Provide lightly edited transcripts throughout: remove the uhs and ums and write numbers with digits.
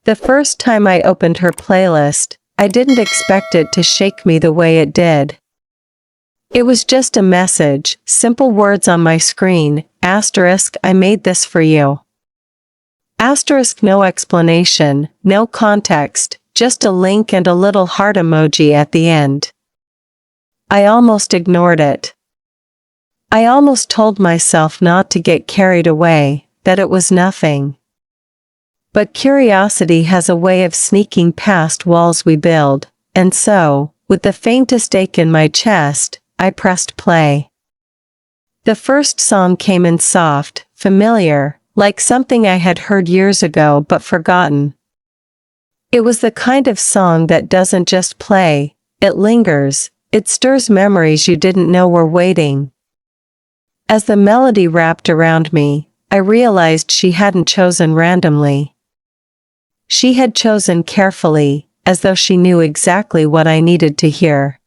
The first time I opened her playlist, I didn't expect it to shake me the way it did. It was just a message, simple words on my screen, asterisk, I made this for you. Asterisk, no explanation, no context, just a link and a little heart emoji at the end. I almost ignored it. I almost told myself not to get carried away, that it was nothing. But curiosity has a way of sneaking past walls we build, and so, with the faintest ache in my chest, I pressed play. The first song came in soft, familiar, like something I had heard years ago but forgotten. It was the kind of song that doesn't just play, it lingers, it stirs memories you didn't know were waiting. As the melody wrapped around me, I realized she hadn't chosen randomly. She had chosen carefully, as though she knew exactly what I needed to hear.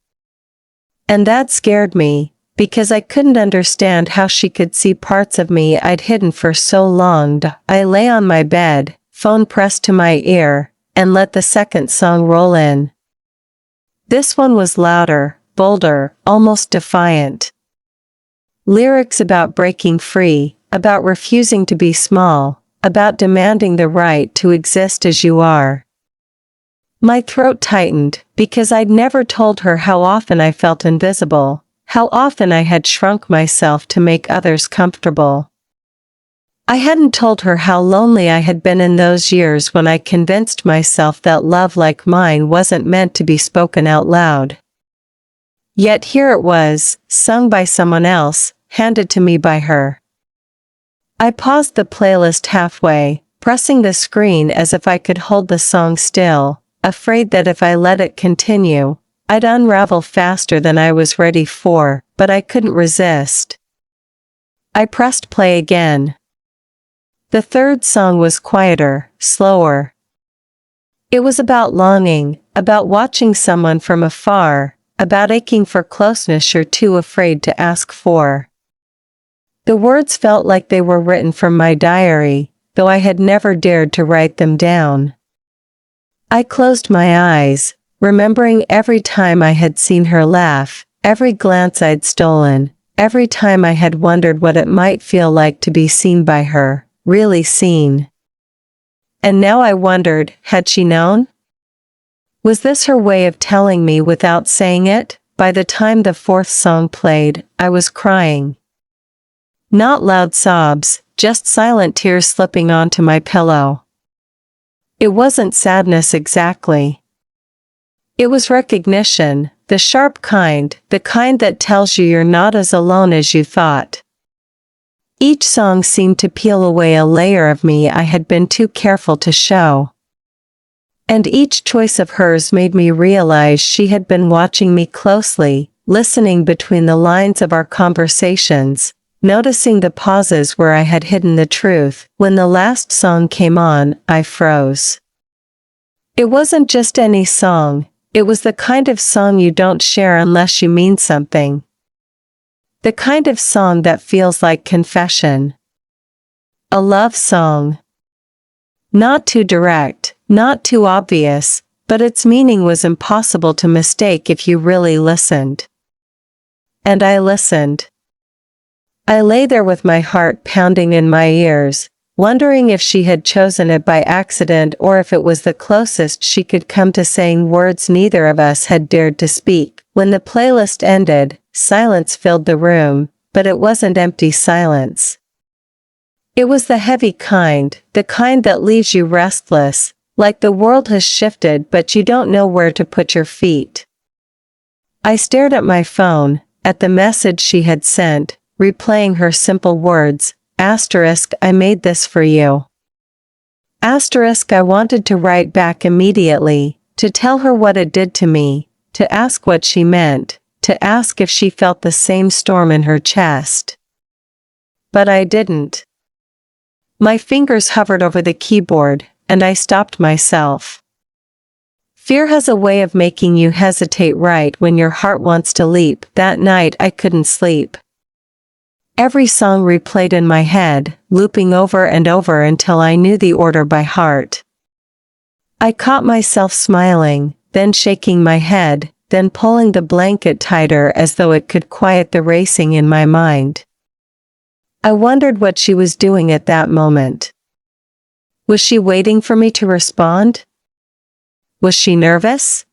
And that scared me, because I couldn't understand how she could see parts of me I'd hidden for so long. I lay on my bed, phone pressed to my ear, and let the second song roll in. This one was louder, bolder, almost defiant. Lyrics about breaking free, about refusing to be small, about demanding the right to exist as you are. My throat tightened, because I'd never told her how often I felt invisible, how often I had shrunk myself to make others comfortable. I hadn't told her how lonely I had been in those years when I convinced myself that love like mine wasn't meant to be spoken out loud. Yet here it was, sung by someone else, handed to me by her. I paused the playlist halfway, pressing the screen as if I could hold the song still, afraid that if I let it continue, I'd unravel faster than I was ready for, but I couldn't resist. I pressed play again. The third song was quieter, slower. It was about longing, about watching someone from afar, about aching for closeness you're too afraid to ask for. The words felt like they were written from my diary, though I had never dared to write them down. I closed my eyes, remembering every time I had seen her laugh, every glance I'd stolen, every time I had wondered what it might feel like to be seen by her, really seen. And now I wondered, had she known? Was this her way of telling me without saying it? By the time the fourth song played, I was crying. Not loud sobs, just silent tears slipping onto my pillow. It wasn't sadness exactly. It was recognition, the sharp kind, the kind that tells you you're not as alone as you thought. Each song seemed to peel away a layer of me I had been too careful to show. And each choice of hers made me realize she had been watching me closely, listening between the lines of our conversations, noticing the pauses where I had hidden the truth. When the last song came on, I froze. It wasn't just any song, it was the kind of song you don't share unless you mean something. The kind of song that feels like confession. A love song. Not too direct, not too obvious, but its meaning was impossible to mistake if you really listened. And I listened. I lay there with my heart pounding in my ears, wondering if she had chosen it by accident or if it was the closest she could come to saying words neither of us had dared to speak. When the playlist ended, silence filled the room, but it wasn't empty silence. It was the heavy kind, the kind that leaves you restless, like the world has shifted but you don't know where to put your feet. I stared at my phone, at the message she had sent, replaying her simple words, asterisk, I made this for you. Asterisk, I wanted to write back immediately, to tell her what it did to me, to ask what she meant, to ask if she felt the same storm in her chest. But I didn't. My fingers hovered over the keyboard, and I stopped myself. Fear has a way of making you hesitate right when your heart wants to leap. That night I couldn't sleep. Every song replayed in my head, looping over and over until I knew the order by heart. I caught myself smiling, then shaking my head, then pulling the blanket tighter as though it could quiet the racing in my mind. I wondered what she was doing at that moment. Was she waiting for me to respond? Was she nervous?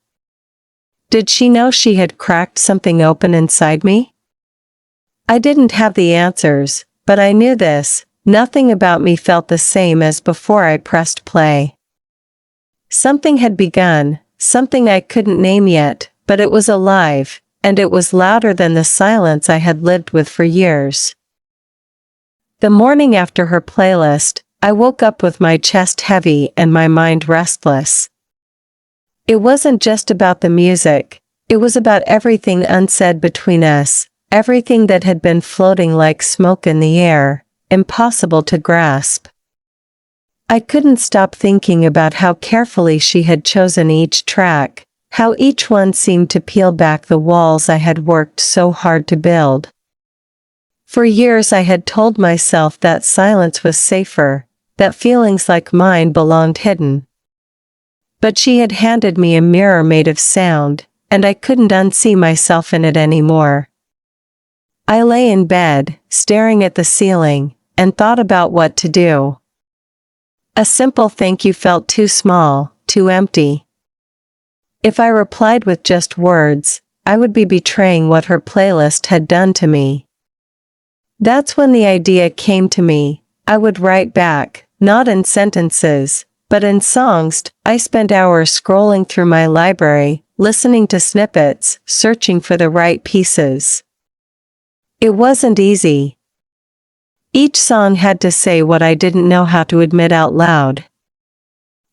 Did she know she had cracked something open inside me? I didn't have the answers, but I knew this: nothing about me felt the same as before I pressed play. Something had begun, something I couldn't name yet, but it was alive, and it was louder than the silence I had lived with for years. The morning after her playlist, I woke up with my chest heavy and my mind restless. It wasn't just about the music, it was about everything unsaid between us, everything that had been floating like smoke in the air, impossible to grasp. I couldn't stop thinking about how carefully she had chosen each track, how each one seemed to peel back the walls I had worked so hard to build. For years I had told myself that silence was safer, that feelings like mine belonged hidden. But she had handed me a mirror made of sound, and I couldn't unsee myself in it anymore. I lay in bed, staring at the ceiling, and thought about what to do. A simple thank you felt too small, too empty. If I replied with just words, I would be betraying what her playlist had done to me. That's when the idea came to me. I would write back, not in sentences, but in songs. I spent hours scrolling through my library, listening to snippets, searching for the right pieces. It wasn't easy. Each song had to say what I didn't know how to admit out loud.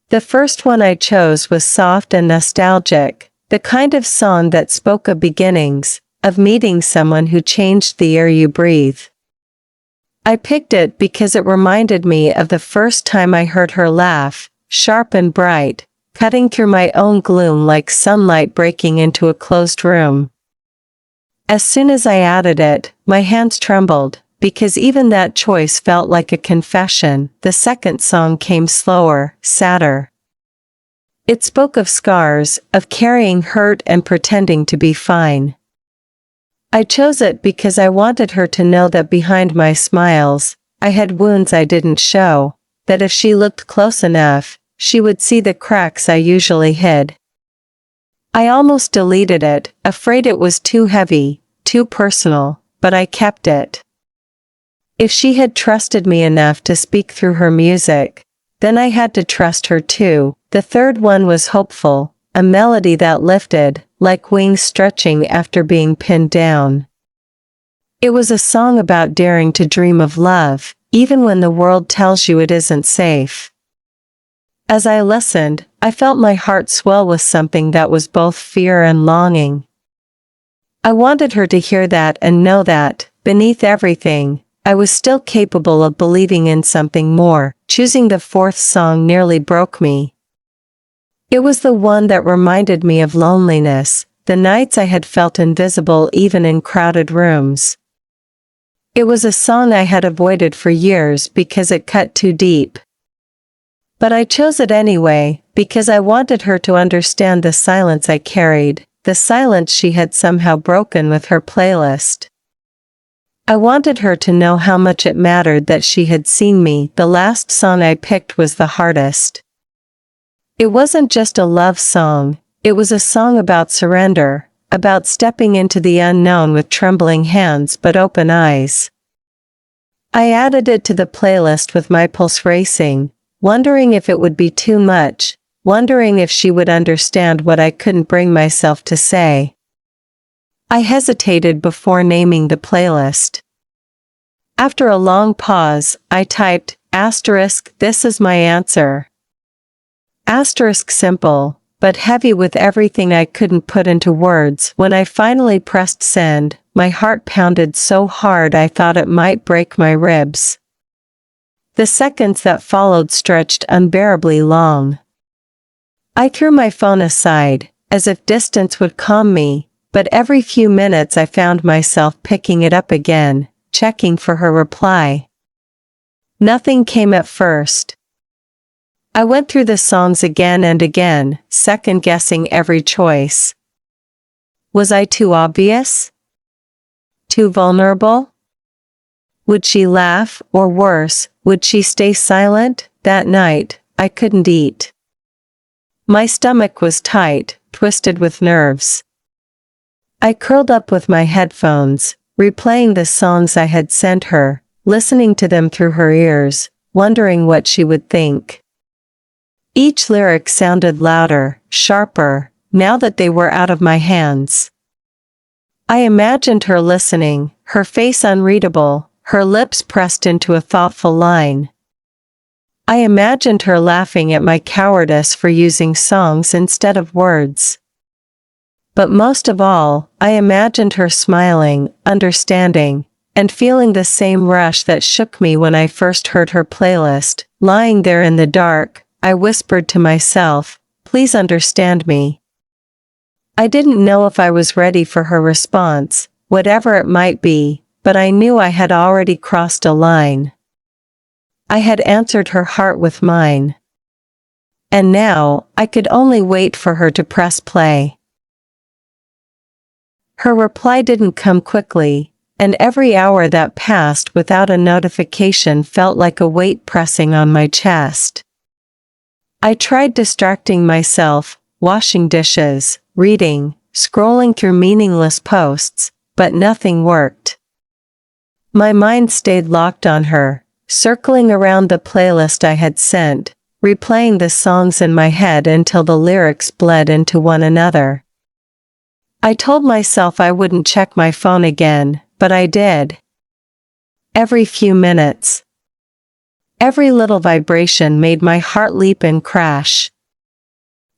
The first one I chose was soft and nostalgic, the kind of song that spoke of beginnings, of meeting someone who changed the air you breathe. I picked it because it reminded me of the first time I heard her laugh, sharp and bright, cutting through my own gloom like sunlight breaking into a closed room. As soon as I added it, my hands trembled, because even that choice felt like a confession. The second song came slower, sadder. It spoke of scars, of carrying hurt and pretending to be fine. I chose it because I wanted her to know that behind my smiles, I had wounds I didn't show, that if she looked close enough, she would see the cracks I usually hid. I almost deleted it, afraid it was too heavy, too personal, but I kept it. If she had trusted me enough to speak through her music, then I had to trust her too. The third one was hopeful, a melody that lifted, like wings stretching after being pinned down. It was a song about daring to dream of love, even when the world tells you it isn't safe. As I listened, I felt my heart swell with something that was both fear and longing. I wanted her to hear that and know that, beneath everything, I was still capable of believing in something more. Choosing the fourth song nearly broke me. It was the one that reminded me of loneliness, the nights I had felt invisible even in crowded rooms. It was a song I had avoided for years because it cut too deep. But I chose it anyway, because I wanted her to understand the silence I carried, the silence she had somehow broken with her playlist. I wanted her to know how much it mattered that she had seen me. The last song I picked was the hardest. It wasn't just a love song, it was a song about surrender, about stepping into the unknown with trembling hands but open eyes. I added it to the playlist with my pulse racing, wondering if it would be too much, wondering if she would understand what I couldn't bring myself to say. I hesitated before naming the playlist. After a long pause, I typed, "this is my answer." Simple, but heavy with everything I couldn't put into words. When I finally pressed send, my heart pounded so hard I thought it might break my ribs. The seconds that followed stretched unbearably long. I threw my phone aside, as if distance would calm me, but every few minutes I found myself picking it up again, checking for her reply. Nothing came at first. I went through the songs again and again, second-guessing every choice. Was I too obvious? Too vulnerable? Would she laugh, or worse, would she stay silent? That night, I couldn't eat. My stomach was tight, twisted with nerves. I curled up with my headphones, replaying the songs I had sent her, listening to them through her ears, wondering what she would think. Each lyric sounded louder, sharper, now that they were out of my hands. I imagined her listening, her face unreadable, her lips pressed into a thoughtful line. I imagined her laughing at my cowardice for using songs instead of words. But most of all, I imagined her smiling, understanding, and feeling the same rush that shook me when I first heard her playlist. Lying there in the dark, I whispered to myself, "Please understand me." I didn't know if I was ready for her response, whatever it might be, but I knew I had already crossed a line. I had answered her heart with mine. And now, I could only wait for her to press play. Her reply didn't come quickly, and every hour that passed without a notification felt like a weight pressing on my chest. I tried distracting myself, washing dishes, reading, scrolling through meaningless posts, but nothing worked. My mind stayed locked on her, circling around the playlist I had sent, replaying the songs in my head until the lyrics bled into one another. I told myself I wouldn't check my phone again, but I did. Every few minutes. Every little vibration made my heart leap and crash.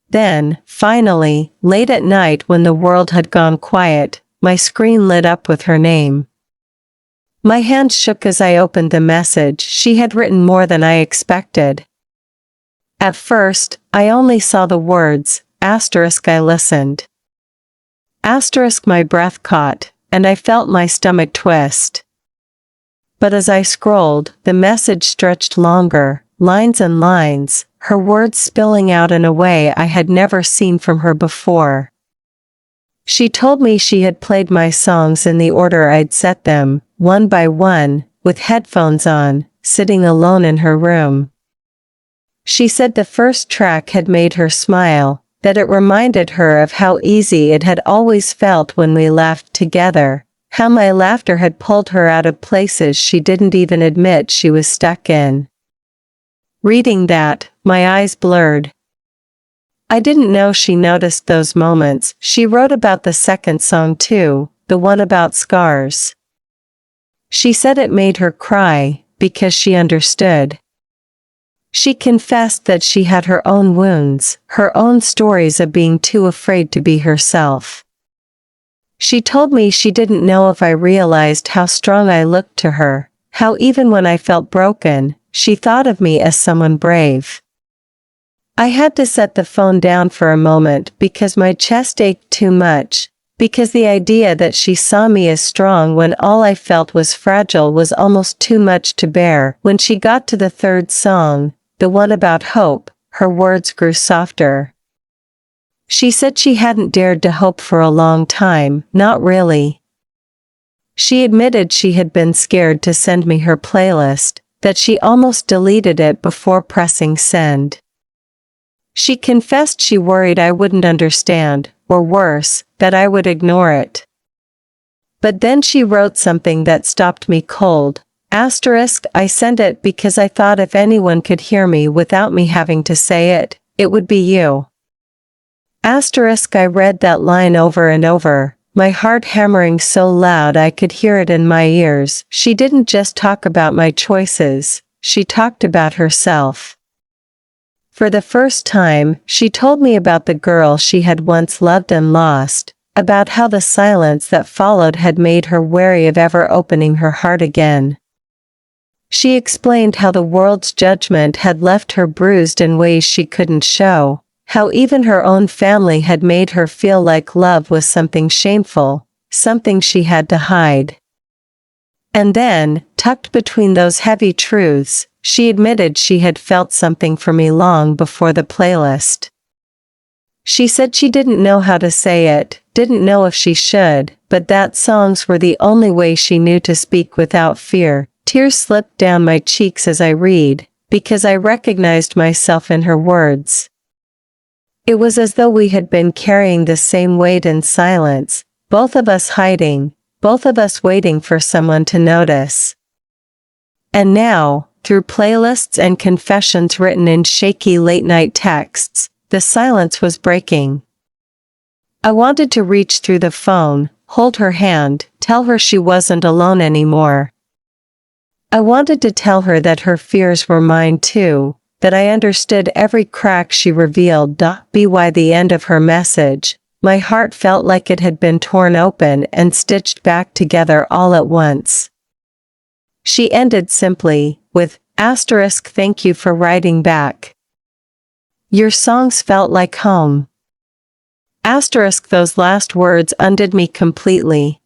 Then, finally, late at night when the world had gone quiet, my screen lit up with her name. My hand shook as I opened the message. She had written more than I expected. At first, I only saw the words, asterisk. I listened. Asterisk. My breath caught, and I felt my stomach twist. But as I scrolled, the message stretched longer, lines and lines, her words spilling out in a way I had never seen from her before. She told me she had played my songs in the order I'd set them, one by one, with headphones on, sitting alone in her room. She said the first track had made her smile, that it reminded her of how easy it had always felt when we laughed together, how my laughter had pulled her out of places she didn't even admit she was stuck in. Reading that, my eyes blurred. I didn't know she noticed those moments. She wrote about the second song too, the one about scars. She said it made her cry, because she understood. She confessed that she had her own wounds, her own stories of being too afraid to be herself. She told me she didn't know if I realized how strong I looked to her, how even when I felt broken, she thought of me as someone brave. I had to set the phone down for a moment because my chest ached too much, because the idea that she saw me as strong when all I felt was fragile was almost too much to bear. When she got to the third song, the one about hope, her words grew softer. She said she hadn't dared to hope for a long time, not really. She admitted she had been scared to send me her playlist, that she almost deleted it before pressing send. She confessed she worried I wouldn't understand, or worse, that I would ignore it. But then she wrote something that stopped me cold. Asterisk. I sent it because I thought if anyone could hear me without me having to say it, it would be you. Asterisk. I read that line over and over, my heart hammering so loud I could hear it in my ears. She didn't just talk about my choices, she talked about herself. For the first time, she told me about the girl she had once loved and lost, about how the silence that followed had made her wary of ever opening her heart again. She explained how the world's judgment had left her bruised in ways she couldn't show, how even her own family had made her feel like love was something shameful, something she had to hide. And then, tucked between those heavy truths, She admitted she had felt something for me long before the playlist. She said she didn't know how to say it, didn't know if she should, but that songs were the only way she knew to speak without fear. Tears slipped down my cheeks as I read, because I recognized myself in her words. It was as though we had been carrying the same weight in silence, both of us hiding, both of us waiting for someone to notice. And now, through playlists and confessions written in shaky late-night texts, the silence was breaking. I wanted to reach through the phone, hold her hand, tell her she wasn't alone anymore. I wanted to tell her that her fears were mine too, that I understood every crack she revealed. By the end of her message, my heart felt like it had been torn open and stitched back together all at once. She ended simply, with, "Thank you for writing back. Your songs felt like home." Those last words undid me completely.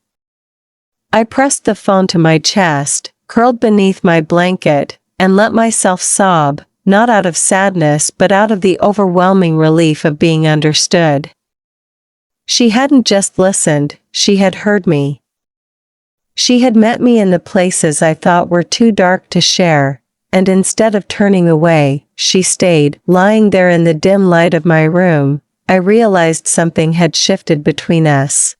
I pressed the phone to my chest, curled beneath my blanket, and let myself sob, not out of sadness but out of the overwhelming relief of being understood. She hadn't just listened, she had heard me. She had met me in the places I thought were too dark to share, and instead of turning away, she stayed. Lying there in the dim light of my room, I realized something had shifted between us.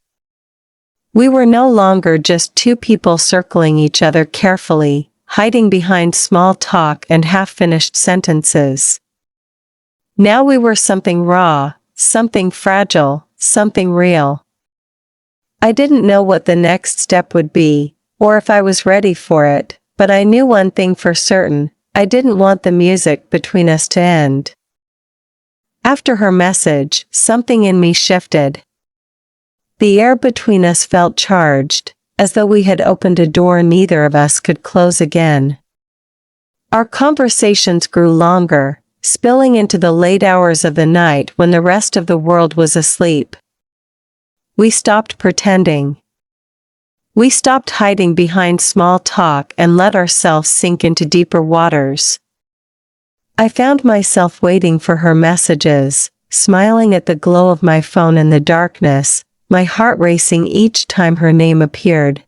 We were no longer just two people circling each other carefully, hiding behind small talk and half-finished sentences. Now we were something raw, something fragile, something real. I didn't know what the next step would be, or if I was ready for it, but I knew one thing for certain: I didn't want the music between us to end. After her message, something in me shifted. The air between us felt charged, as though we had opened a door neither of us could close again. Our conversations grew longer, spilling into the late hours of the night when the rest of the world was asleep. We stopped pretending. We stopped hiding behind small talk and let ourselves sink into deeper waters. I found myself waiting for her messages, smiling at the glow of my phone in the darkness, my heart racing each time her name appeared.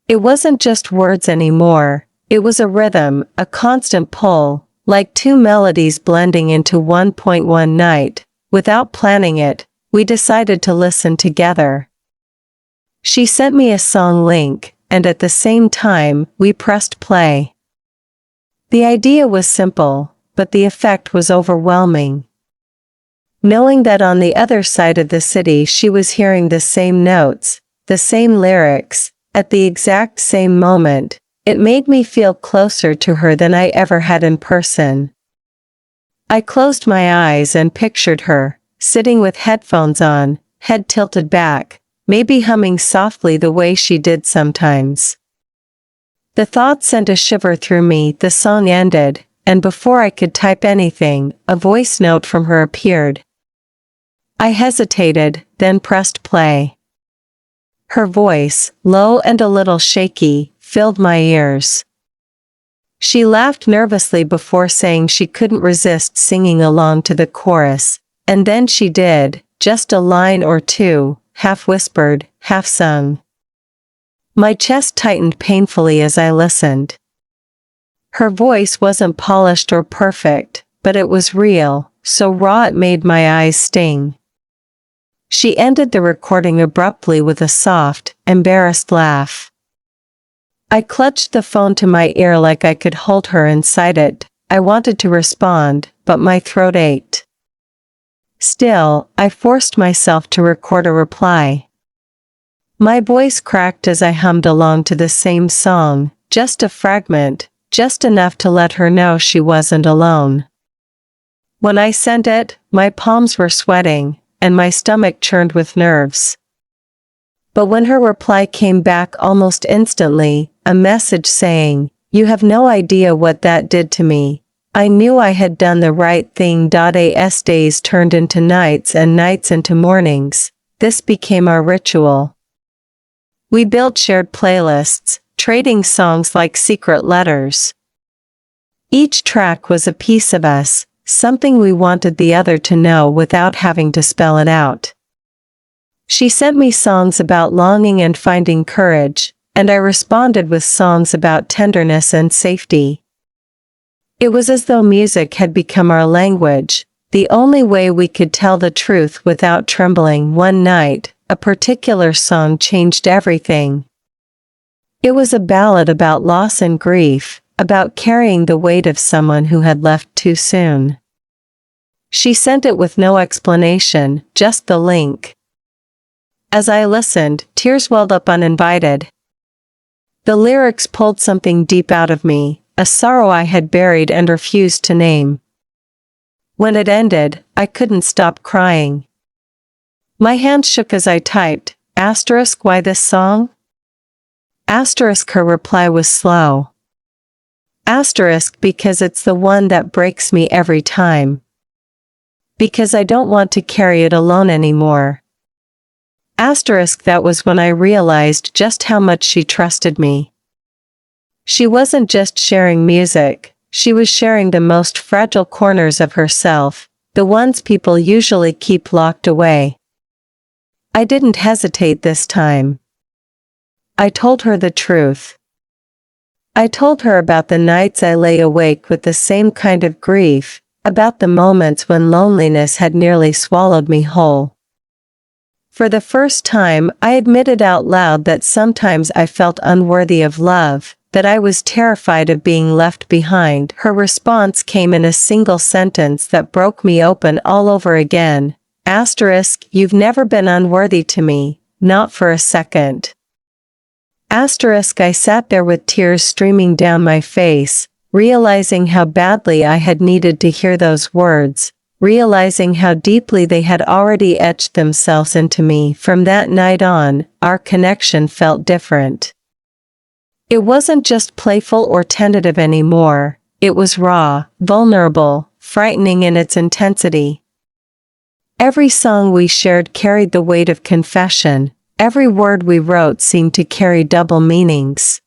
It wasn't just words anymore, it was a rhythm, a constant pull, like two melodies blending into one. One night, without planning it, we decided to listen together. She sent me a song link, and at the same time, we pressed play. The idea was simple, but the effect was overwhelming. Knowing that on the other side of the city she was hearing the same notes, the same lyrics, at the exact same moment, it made me feel closer to her than I ever had in person. I closed my eyes and pictured her, sitting with headphones on, head tilted back, maybe humming softly the way she did sometimes. The thought sent a shiver through me. The song ended, and before I could type anything, a voice note from her appeared. I hesitated, then pressed play. Her voice, low and a little shaky, filled my ears. She laughed nervously before saying she couldn't resist singing along to the chorus, and then she did, just a line or two, half whispered, half sung. My chest tightened painfully as I listened. Her voice wasn't polished or perfect, but it was real, so raw it made my eyes sting. She ended the recording abruptly with a soft, embarrassed laugh. I clutched the phone to my ear like I could hold her inside it. I wanted to respond, but my throat ached. Still, I forced myself to record a reply. My voice cracked as I hummed along to the same song, just a fragment, just enough to let her know she wasn't alone. When I sent it, my palms were sweating, and my stomach churned with nerves. But when her reply came back almost instantly, a message saying, "You have no idea what that did to me," I knew I had done the right thing. As days turned into nights and nights into mornings, this became our ritual. We built shared playlists, trading songs like secret letters. Each track was a piece of us, something we wanted the other to know without having to spell it out. She sent me songs about longing and finding courage, and I responded with songs about tenderness and safety. It was as though music had become our language, the only way we could tell the truth without trembling. One night, a particular song changed everything. It was a ballad about loss and grief, about carrying the weight of someone who had left too soon. She sent it with no explanation, just the link. As I listened, tears welled up uninvited. The lyrics pulled something deep out of me, a sorrow I had buried and refused to name. When it ended, I couldn't stop crying. My hand shook as I typed, *, why this song? *, her reply was slow. *, because it's the one that breaks me every time. Because I don't want to carry it alone anymore. *, that was when I realized just how much she trusted me. She wasn't just sharing music, she was sharing the most fragile corners of herself, the ones people usually keep locked away. I didn't hesitate this time. I told her the truth. I told her about the nights I lay awake with the same kind of grief, about the moments when loneliness had nearly swallowed me whole. For the first time, I admitted out loud that sometimes I felt unworthy of love, that I was terrified of being left behind. Her response came in a single sentence that broke me open all over again. *, you've never been unworthy to me, not for a second. *, I sat there with tears streaming down my face, realizing how badly I had needed to hear those words, realizing how deeply they had already etched themselves into me. From that night on, our connection felt different. It wasn't just playful or tentative anymore, it was raw, vulnerable, frightening in its intensity. Every song we shared carried the weight of confession, every word we wrote seemed to carry double meanings.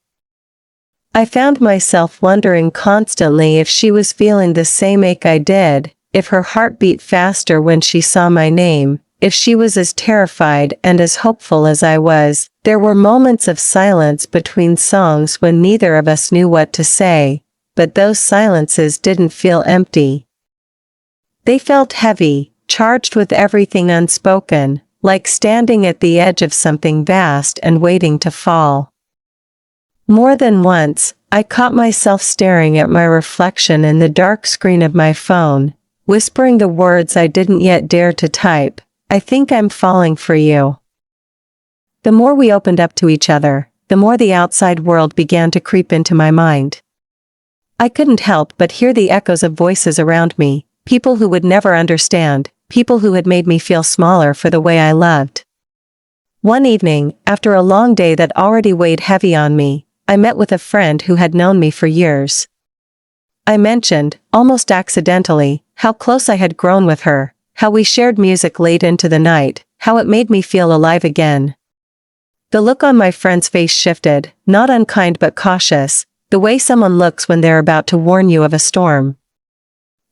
I found myself wondering constantly if she was feeling the same ache I did, if her heart beat faster when she saw my name, if she was as terrified and as hopeful as I was. There were moments of silence between songs when neither of us knew what to say, but those silences didn't feel empty. They felt heavy, charged with everything unspoken, like standing at the edge of something vast and waiting to fall. More than once, I caught myself staring at my reflection in the dark screen of my phone, whispering the words I didn't yet dare to type. I think I'm falling for you. The more we opened up to each other, the more the outside world began to creep into my mind. I couldn't help but hear the echoes of voices around me, people who would never understand, people who had made me feel smaller for the way I loved. One evening, after a long day that already weighed heavy on me, I met with a friend who had known me for years. I mentioned, almost accidentally, how close I had grown with her, how we shared music late into the night, how it made me feel alive again. The look on my friend's face shifted, not unkind but cautious, the way someone looks when they're about to warn you of a storm.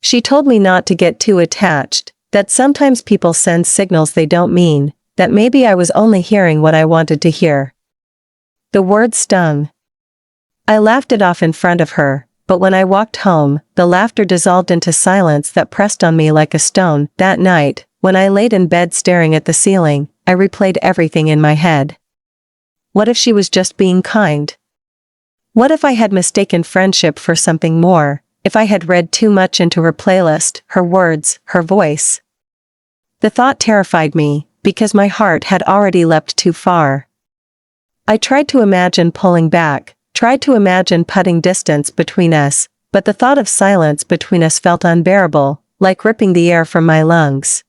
She told me not to get too attached, that sometimes people send signals they don't mean, that maybe I was only hearing what I wanted to hear. The words stung. I laughed it off in front of her, but when I walked home, the laughter dissolved into silence that pressed on me like a stone. That night, when I laid in bed staring at the ceiling, I replayed everything in my head. What if she was just being kind? What if I had mistaken friendship for something more, if I had read too much into her playlist, her words, her voice? The thought terrified me, because my heart had already leapt too far. I tried to imagine pulling back, tried to imagine putting distance between us, but the thought of silence between us felt unbearable, like ripping the air from my lungs.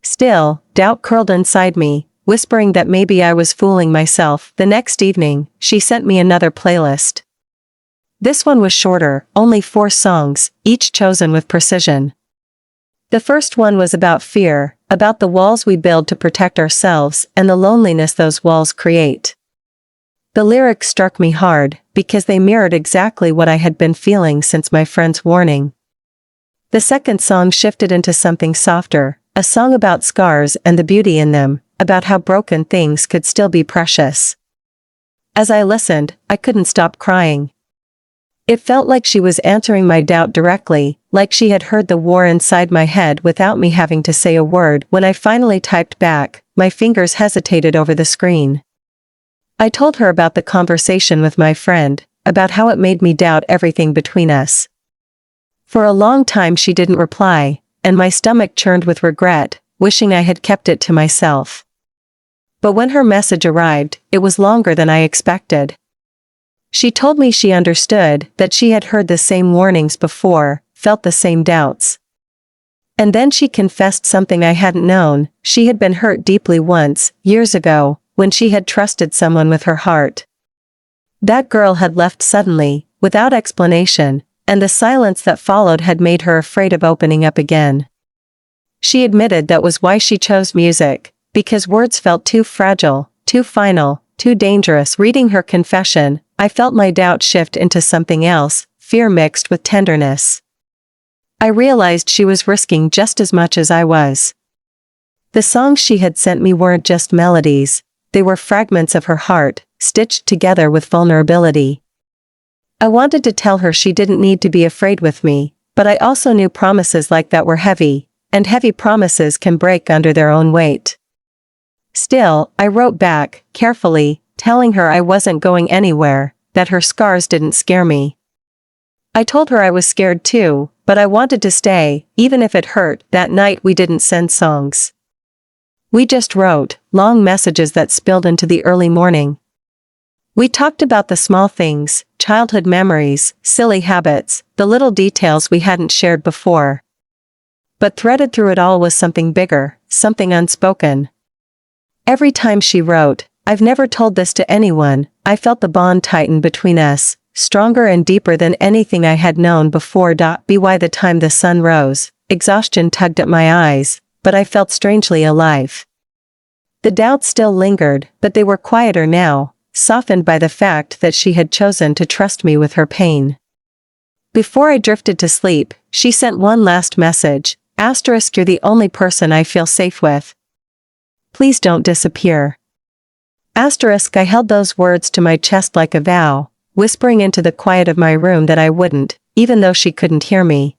Still, doubt curled inside me, whispering that maybe I was fooling myself. The next evening, she sent me another playlist. This one was shorter, only 4 songs, each chosen with precision. The first one was about fear, about the walls we build to protect ourselves and the loneliness those walls create. The lyrics struck me hard, because they mirrored exactly what I had been feeling since my friend's warning. The second song shifted into something softer, a song about scars and the beauty in them, about how broken things could still be precious. As I listened, I couldn't stop crying. It felt like she was answering my doubt directly, like she had heard the war inside my head without me having to say a word. When I finally typed back, my fingers hesitated over the screen. I told her about the conversation with my friend, about how it made me doubt everything between us. For a long time she didn't reply, and my stomach churned with regret, wishing I had kept it to myself. But when her message arrived, it was longer than I expected. She told me she understood, that she had heard the same warnings before, felt the same doubts. And then she confessed something I hadn't known. She had been hurt deeply once, years ago, when she had trusted someone with her heart. That girl had left suddenly, without explanation, and the silence that followed had made her afraid of opening up again. She admitted that was why she chose music, because words felt too fragile, too final, too dangerous. Reading her confession, I felt my doubt shift into something else, fear mixed with tenderness. I realized she was risking just as much as I was. The songs she had sent me weren't just melodies, they were fragments of her heart, stitched together with vulnerability. I wanted to tell her she didn't need to be afraid with me, but I also knew promises like that were heavy, and heavy promises can break under their own weight. Still, I wrote back, carefully, telling her I wasn't going anywhere, that her scars didn't scare me. I told her I was scared too, but I wanted to stay, even if it hurt. That night we didn't send songs. We just wrote, long messages that spilled into the early morning. We talked about the small things, childhood memories, silly habits, the little details we hadn't shared before. But threaded through it all was something bigger, something unspoken. Every time she wrote, "I've never told this to anyone," I felt the bond tighten between us, stronger and deeper than anything I had known before. By the time the sun rose, exhaustion tugged at my eyes, but I felt strangely alive. The doubts still lingered, but they were quieter now, softened by the fact that she had chosen to trust me with her pain. Before I drifted to sleep, she sent one last message, *, "You're the only person I feel safe with. Please don't disappear." *, I held those words to my chest like a vow, whispering into the quiet of my room that I wouldn't, even though she couldn't hear me.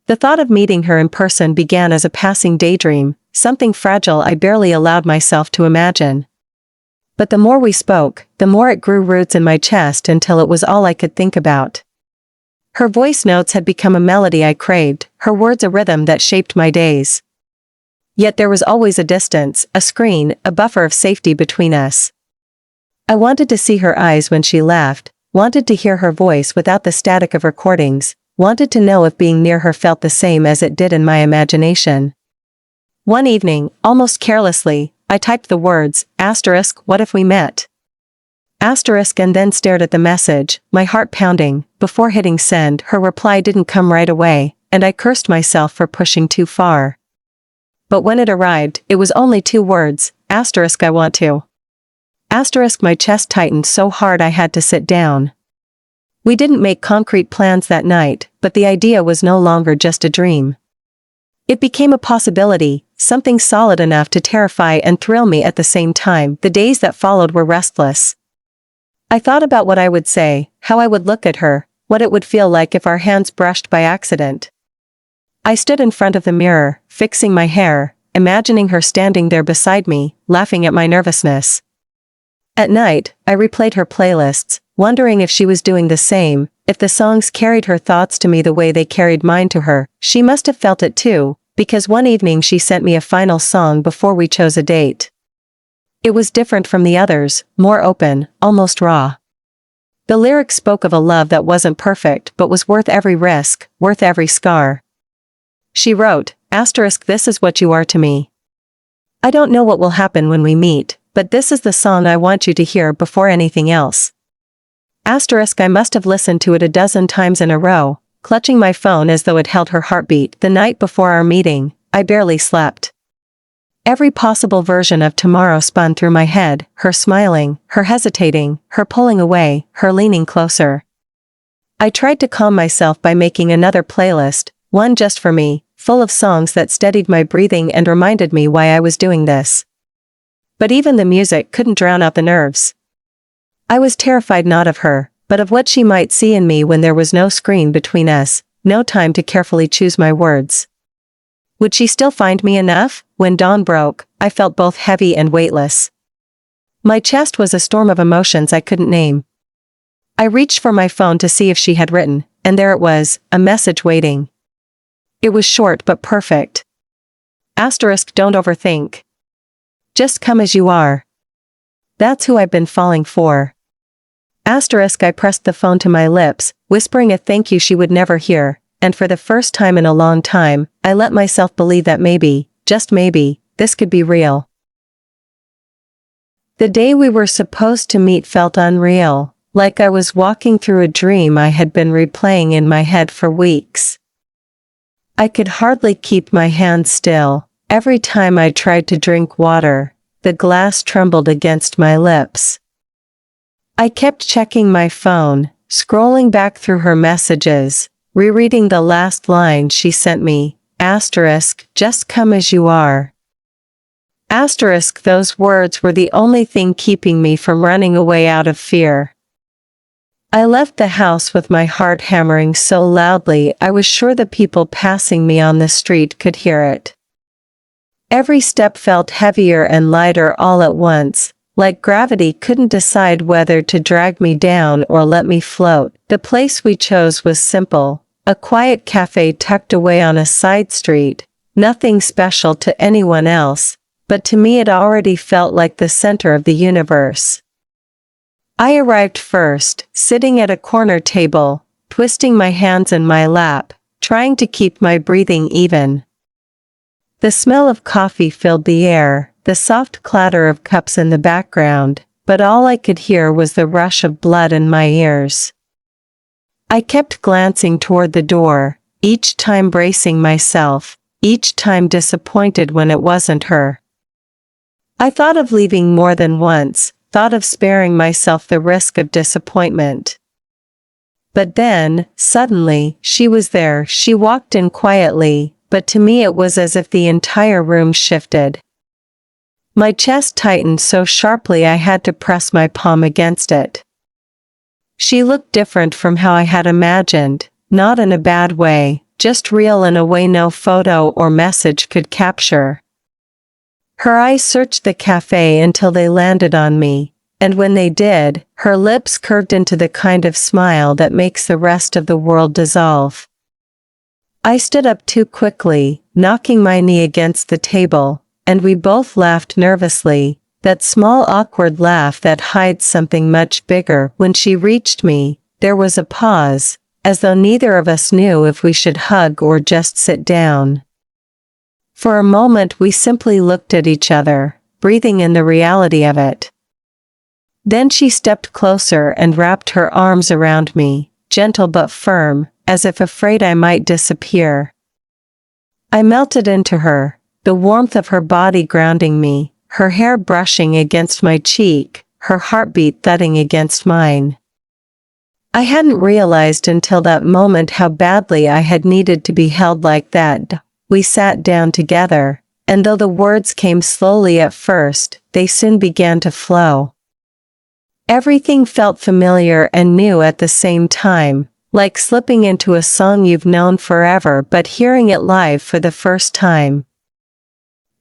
The thought of meeting her in person began as a passing daydream, something fragile I barely allowed myself to imagine. But the more we spoke, the more it grew roots in my chest until it was all I could think about. Her voice notes had become a melody I craved, her words a rhythm that shaped my days. Yet there was always a distance, a screen, a buffer of safety between us. I wanted to see her eyes when she laughed, wanted to hear her voice without the static of recordings, wanted to know if being near her felt the same as it did in my imagination. One evening, almost carelessly, I typed the words, *, "What if we met?" And then stared at the message, my heart pounding. Before hitting send, her reply didn't come right away, and I cursed myself for pushing too far. But when it arrived, it was only 2 words, *I want to. My chest tightened so hard I had to sit down. We didn't make concrete plans that night, but the idea was no longer just a dream. It became a possibility, something solid enough to terrify and thrill me at the same time. The days that followed were restless. I thought about what I would say, how I would look at her, what it would feel like if our hands brushed by accident. I stood in front of the mirror, fixing my hair, imagining her standing there beside me, laughing at my nervousness. At night, I replayed her playlists, wondering if she was doing the same, if the songs carried her thoughts to me the way they carried mine to her. She must have felt it too, because one evening she sent me a final song before we chose a date. It was different from the others, more open, almost raw. The lyrics spoke of a love that wasn't perfect but was worth every risk, worth every scar. She wrote, *, "This is what you are to me. I don't know what will happen when we meet, but this is the song I want you to hear before anything else." I must have listened to it a dozen times in a row, clutching my phone as though it held her heartbeat. The night before our meeting, I barely slept. Every possible version of tomorrow spun through my head, her smiling, her hesitating, her pulling away, her leaning closer. I tried to calm myself by making another playlist, one just for me, full of songs that steadied my breathing and reminded me why I was doing this. But even the music couldn't drown out the nerves. I was terrified not of her, but of what she might see in me when there was no screen between us, no time to carefully choose my words. Would she still find me enough? When dawn broke, I felt both heavy and weightless. My chest was a storm of emotions I couldn't name. I reached for my phone to see if she had written, and there it was, a message waiting. It was short but perfect. Asterisk, don't overthink. Just come as you are. That's who I've been falling for. Asterisk, I pressed the phone to my lips, whispering a thank you she would never hear, and for the first time in a long time, I let myself believe that maybe, just maybe, this could be real. The day we were supposed to meet felt unreal, like I was walking through a dream I had been replaying in my head for weeks. I could hardly keep my hands still. Every time I tried to drink water, the glass trembled against my lips. I kept checking my phone, scrolling back through her messages, rereading the last line she sent me, asterisk, just come as you are. Asterisk, those words were the only thing keeping me from running away out of fear. I left the house with my heart hammering so loudly I was sure the people passing me on the street could hear it. Every step felt heavier and lighter all at once, like gravity couldn't decide whether to drag me down or let me float. The place we chose was simple, a quiet cafe tucked away on a side street, nothing special to anyone else, but to me it already felt like the center of the universe. I arrived first, sitting at a corner table, twisting my hands in my lap, trying to keep my breathing even. The smell of coffee filled the air, the soft clatter of cups in the background, but all I could hear was the rush of blood in my ears. I kept glancing toward the door, each time bracing myself, each time disappointed when it wasn't her. I thought of leaving more than once, thought of sparing myself the risk of disappointment. But then, suddenly, she was there. She walked in quietly, but to me it was as if the entire room shifted. My chest tightened so sharply I had to press my palm against it. She looked different from how I had imagined, not in a bad way, just real in a way no photo or message could capture. Her eyes searched the cafe until they landed on me, and when they did, her lips curved into the kind of smile that makes the rest of the world dissolve. I stood up too quickly, knocking my knee against the table, and we both laughed nervously, that small awkward laugh that hides something much bigger. When she reached me, there was a pause, as though neither of us knew if we should hug or just sit down. For a moment we simply looked at each other, breathing in the reality of it. Then she stepped closer and wrapped her arms around me, gentle but firm, as if afraid I might disappear. I melted into her, the warmth of her body grounding me, her hair brushing against my cheek, her heartbeat thudding against mine. I hadn't realized until that moment how badly I had needed to be held like that. We sat down together, and though the words came slowly at first, they soon began to flow. Everything felt familiar and new at the same time, like slipping into a song you've known forever but hearing it live for the first time.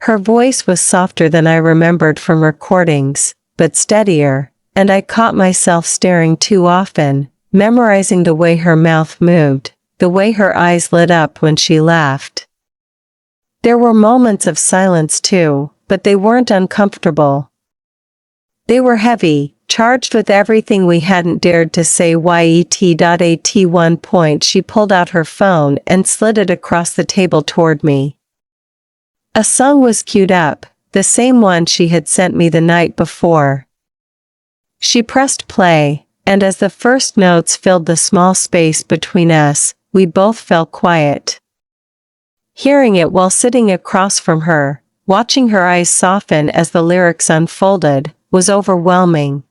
Her voice was softer than I remembered from recordings, but steadier, and I caught myself staring too often, memorizing the way her mouth moved, the way her eyes lit up when she laughed. There were moments of silence too, but they weren't uncomfortable. They were heavy, charged with everything we hadn't dared to say yet. At one point she pulled out her phone and slid it across the table toward me. A song was queued up, the same one she had sent me the night before. She pressed play, and as the first notes filled the small space between us, we both fell quiet. Hearing it while sitting across from her, watching her eyes soften as the lyrics unfolded, was overwhelming.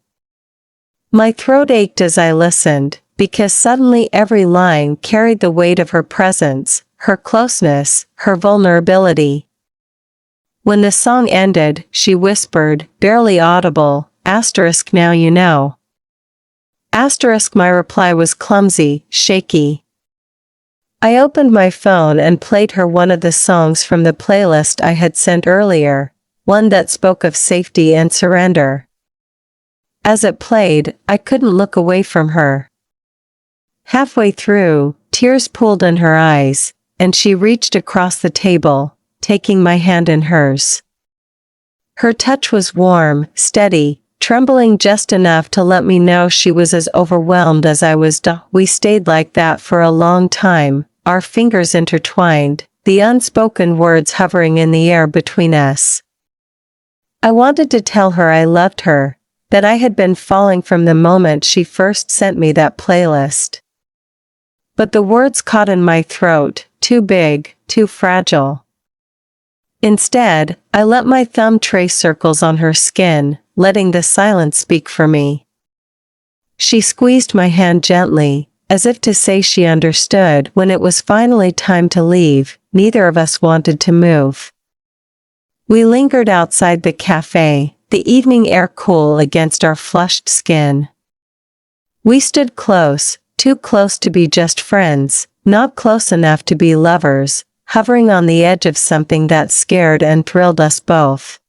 My throat ached as I listened, because suddenly every line carried the weight of her presence, her closeness, her vulnerability. When the song ended, she whispered, barely audible, *, now you know. *, my reply was clumsy, shaky. I opened my phone and played her one of the songs from the playlist I had sent earlier, one that spoke of safety and surrender. As it played, I couldn't look away from her. Halfway through, tears pooled in her eyes, and she reached across the table, taking my hand in hers. Her touch was warm, steady, trembling just enough to let me know she was as overwhelmed as I was. We stayed like that for a long time, our fingers intertwined, the unspoken words hovering in the air between us. I wanted to tell her I loved her, that I had been falling from the moment she first sent me that playlist. But the words caught in my throat, too big, too fragile. Instead, I let my thumb trace circles on her skin, letting the silence speak for me. She squeezed my hand gently, as if to say she understood. When it was finally time to leave, neither of us wanted to move. We lingered outside the cafe, the evening air cool against our flushed skin. We stood close, too close to be just friends, not close enough to be lovers, hovering on the edge of something that scared and thrilled us both.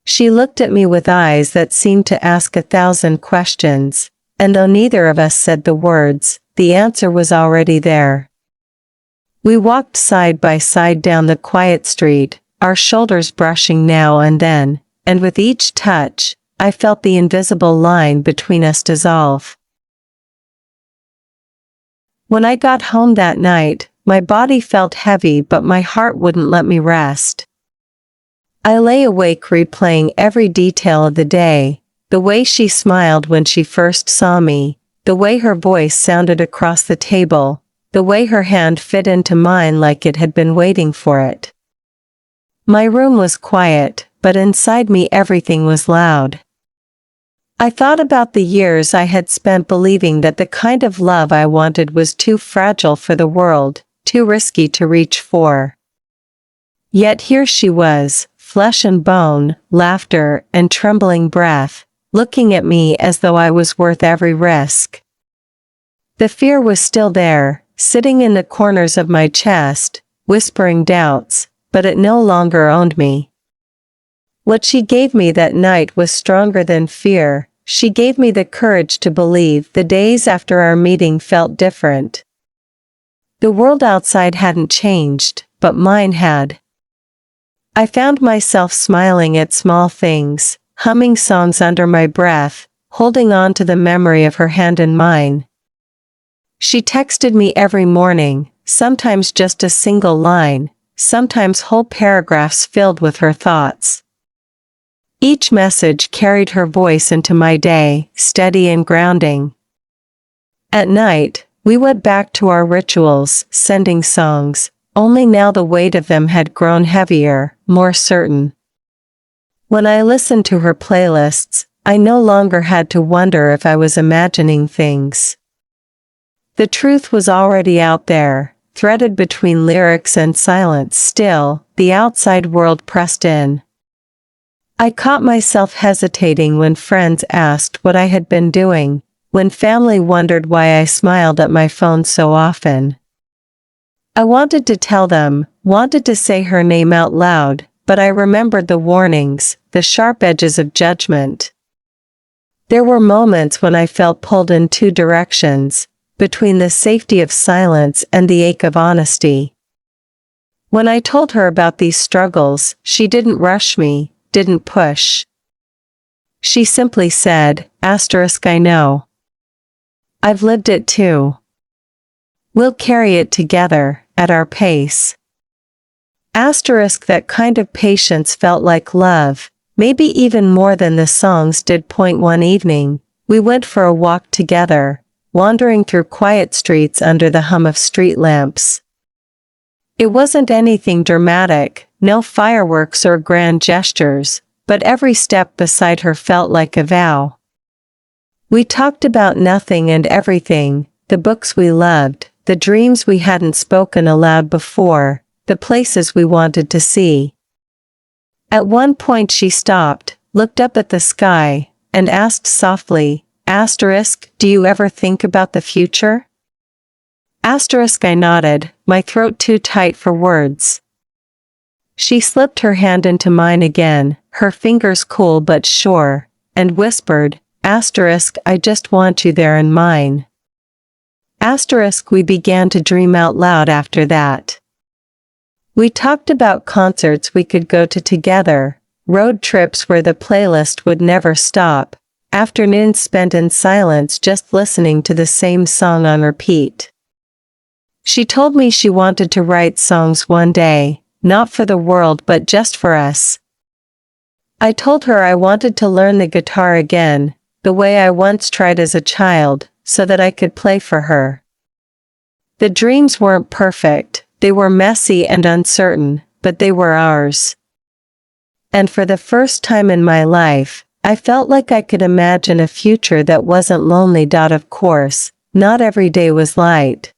She looked at me with eyes that seemed to ask 1,000 questions, and though neither of us said the words, the answer was already there. We walked side by side down the quiet street, our shoulders brushing now and then, and with each touch, I felt the invisible line between us dissolve. When I got home that night, my body felt heavy but my heart wouldn't let me rest. I lay awake replaying every detail of the day, the way she smiled when she first saw me, the way her voice sounded across the table, the way her hand fit into mine like it had been waiting for it. My room was quiet, but inside me everything was loud. I thought about the years I had spent believing that the kind of love I wanted was too fragile for the world, too risky to reach for. Yet here she was, flesh and bone, laughter and trembling breath, looking at me as though I was worth every risk. The fear was still there, sitting in the corners of my chest, whispering doubts, but it no longer owned me. What she gave me that night was stronger than fear. She gave me the courage to believe. The days after our meeting felt different. The world outside hadn't changed, but mine had. I found myself smiling at small things, humming songs under my breath, holding on to the memory of her hand in mine. She texted me every morning, sometimes just a single line, sometimes whole paragraphs filled with her thoughts. Each message carried her voice into my day, steady and grounding. At night, we went back to our rituals, sending songs, only now the weight of them had grown heavier, more certain. When I listened to her playlists, I no longer had to wonder if I was imagining things. The truth was already out there, threaded between lyrics and silence. Still, the outside world pressed in. I caught myself hesitating when friends asked what I had been doing, when family wondered why I smiled at my phone so often. I wanted to tell them, wanted to say her name out loud, but I remembered the warnings, the sharp edges of judgment. There were moments when I felt pulled in two directions, between the safety of silence and the ache of honesty. When I told her about these struggles, she didn't rush me, didn't push. She simply said, I know. I've lived it too. We'll carry it together, at our pace. That kind of patience felt like love, maybe even more than the songs did. One evening, we went for a walk together, wandering through quiet streets under the hum of street lamps. It wasn't anything dramatic, no fireworks or grand gestures, but every step beside her felt like a vow. We talked about nothing and everything, the books we loved, the dreams we hadn't spoken aloud before, the places we wanted to see. At one point she stopped, looked up at the sky, and asked softly, "Do you ever think about the future?" I nodded, my throat too tight for words. She slipped her hand into mine again, her fingers cool but sure, and whispered, "I just want you there in mine." We began to dream out loud after that. We talked about concerts we could go to together, road trips where the playlist would never stop, afternoons spent in silence just listening to the same song on repeat. She told me she wanted to write songs one day, not for the world but just for us. I told her I wanted to learn the guitar again, the way I once tried as a child, so that I could play for her. The dreams weren't perfect, they were messy and uncertain, but they were ours. And for the first time in my life, I felt like I could imagine a future that wasn't lonely. Of course, not every day was light.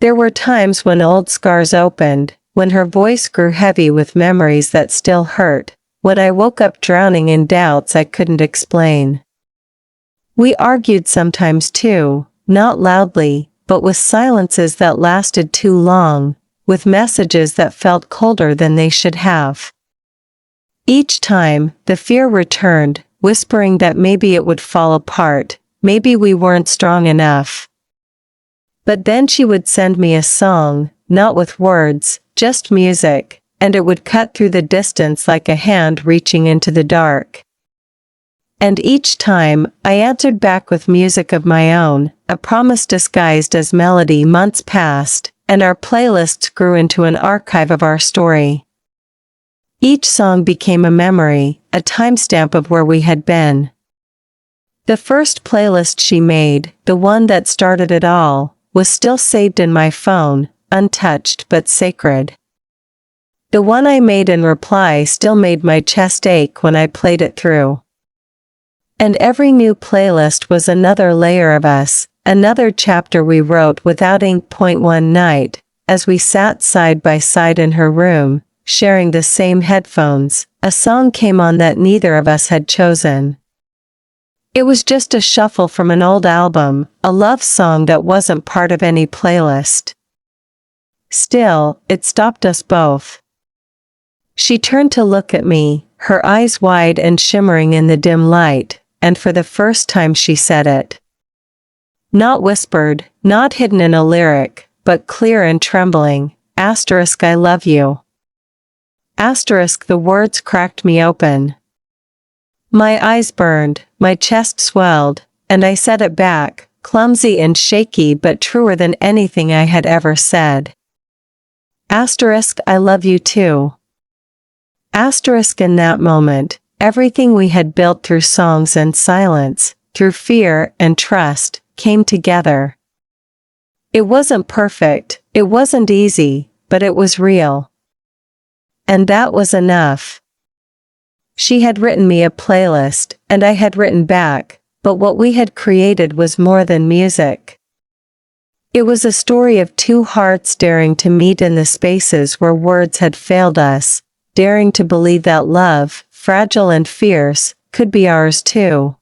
There were times when old scars opened, when her voice grew heavy with memories that still hurt, when I woke up drowning in doubts I couldn't explain. We argued sometimes too, not loudly, but with silences that lasted too long, with messages that felt colder than they should have. Each time, the fear returned, whispering that maybe it would fall apart, maybe we weren't strong enough. But then she would send me a song, not with words, just music, and it would cut through the distance like a hand reaching into the dark. And each time, I answered back with music of my own, a promise disguised as melody. Months passed, and our playlists grew into an archive of our story. Each song became a memory, a timestamp of where we had been. The first playlist she made, the one that started it all, was still saved in my phone, untouched but sacred. The one I made in reply still made my chest ache when I played it through. And every new playlist was another layer of us, another chapter we wrote without ink. One night, as we sat side by side in her room, sharing the same headphones, a song came on that neither of us had chosen. It was just a shuffle from an old album, a love song that wasn't part of any playlist. Still, it stopped us both. She turned to look at me, her eyes wide and shimmering in the dim light, and for the first time she said it. Not whispered, not hidden in a lyric, but clear and trembling, "I love you." The words cracked me open. My eyes burned, my chest swelled, and I said it back, clumsy and shaky but truer than anything I had ever said. "I love you too." In that moment, everything we had built through songs and silence, through fear and trust, came together. It wasn't perfect, it wasn't easy, but it was real. And that was enough. She had written me a playlist, and I had written back, but what we had created was more than music. It was a story of two hearts daring to meet in the spaces where words had failed us, daring to believe that love, fragile and fierce, could be ours too.